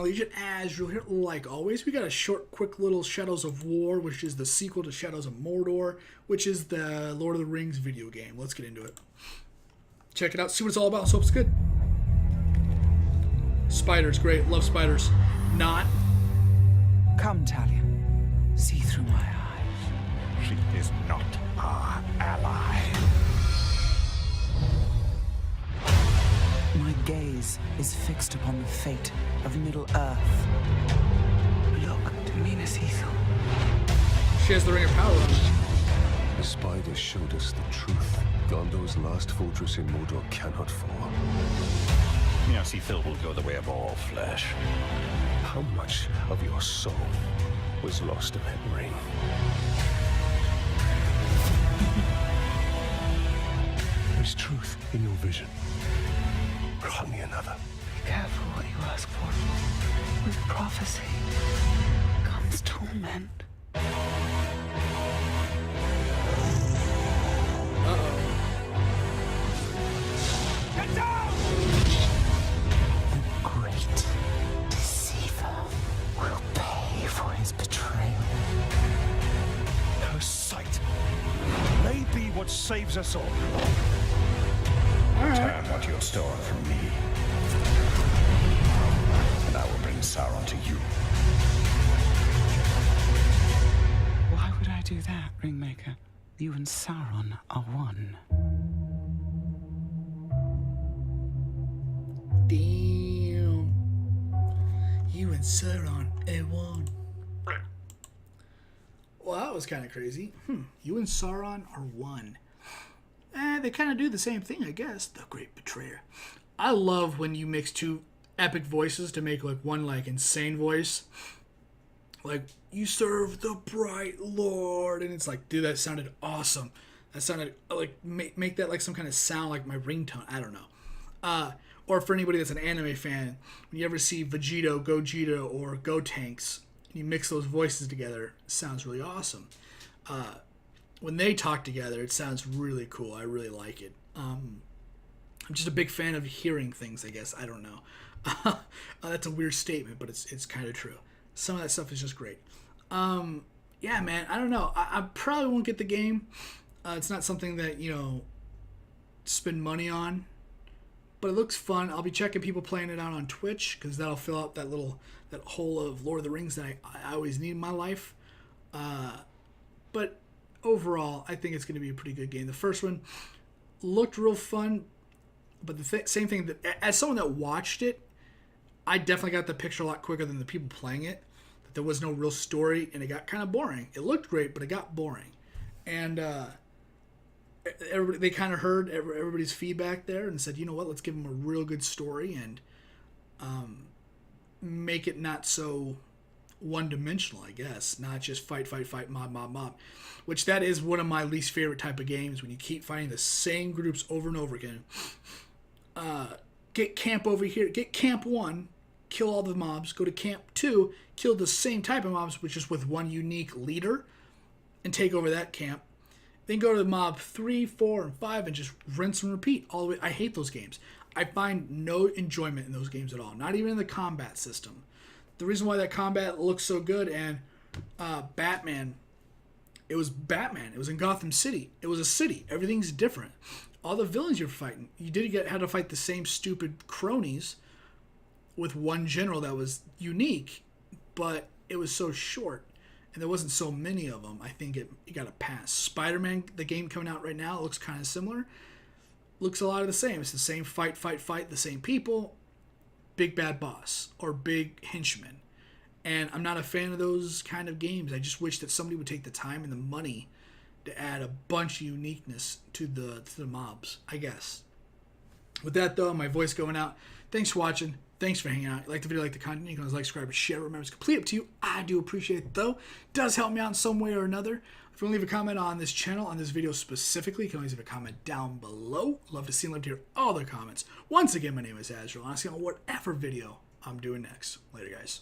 Clan Legion, Azrael here. Like always, we got a short, quick little Shadows of War, which is the sequel to Shadows of Mordor, which is the Lord of the Rings video game. Let's get into it. Check it out, see what it's all about. So hope it's good. Spiders, great. Love spiders. Not. Come, Talia. See through my eyes. She is not our ally. My gaze is fixed upon the fate of Middle-earth. Look to Minas Ithil. She has the Ring of Power on her. The spiders showed us the truth. Gondor's last fortress in Mordor cannot fall. Minas Ithil will go the way of all flesh. How much of your soul was lost in that ring? There's truth in your vision. Grant me another. Be careful what you ask for. With prophecy comes torment. Get down! The great deceiver will pay for his betrayal. Her sight may be what saves us all. Return what you have stolen from me, and I will bring Sauron to you. Why would I do that, Ringmaker? You and Sauron are one. Damn. You and Sauron are one. Well, that was kind of crazy. You and Sauron are one. They kind of do the same thing, I guess. The Great Betrayer. I love when you mix two epic voices to make like one like insane voice. Like, you serve the bright Lord. And it's like, dude, that sounded awesome. That sounded like, make that like some kind of sound like my ringtone. I don't know. Or for anybody that's an anime fan, when you ever see Vegito, Gogeta, or Gotenks, and you mix those voices together, it sounds really awesome. When they talk together, it sounds really cool. I really like it. I'm just a big fan of hearing things, I guess. I don't know. That's a weird statement, but it's kind of true. Some of that stuff is just great. Yeah, man, I don't know. I probably won't get the game. It's not something that, you know, spend money on. But it looks fun. I'll be checking people playing it out on Twitch, because that'll fill out that hole of Lord of the Rings that I always need in my life. But overall, I think it's going to be a pretty good game. The first one looked real fun, but the same thing, that as someone that watched it, I definitely got the picture a lot quicker than the people playing it. That there was no real story, and it got kind of boring. It looked great, but it got boring. And they kind of heard everybody's feedback there and said, you know what, let's give them a real good story and make it not so one-dimensional, I guess. Not just fight, mob. Which that is one of my least favorite type of games, when you keep fighting the same groups over and over again. Get camp over here. Get camp 1, kill all the mobs. Go to camp 2, kill the same type of mobs, but just with one unique leader, and take over that camp. Then go to mob 3, 4, and 5, and just rinse and repeat all the way. I hate those games. I find no enjoyment in those games at all. Not even in the combat system. The reason why that combat looks so good, and Batman, it was Batman. It was in Gotham City. It was a city. Everything's different. All the villains you're fighting, you had to fight the same stupid cronies with one general that was unique, but it was so short, and there wasn't so many of them. I think it got a pass. Spider-Man, the game coming out right now, looks kind of similar. Looks a lot of the same. It's the same fight, the same people, big bad boss, or big henchman. And I'm not a fan of those kind of games. I just wish that somebody would take the time and the money to add a bunch of uniqueness to the mobs, I guess. With that, though, my voice going out. Thanks for watching. Thanks for hanging out. Like the video, like the content. You can always like, subscribe, and share. Remember, it's completely up to you. I do appreciate it, though. It does help me out in some way or another. If you want to leave a comment on this channel, on this video specifically, you can always leave a comment down below. Love to see and love to hear all their comments. Once again, my name is Azrael, and I'll see you on whatever video I'm doing next. Later, guys.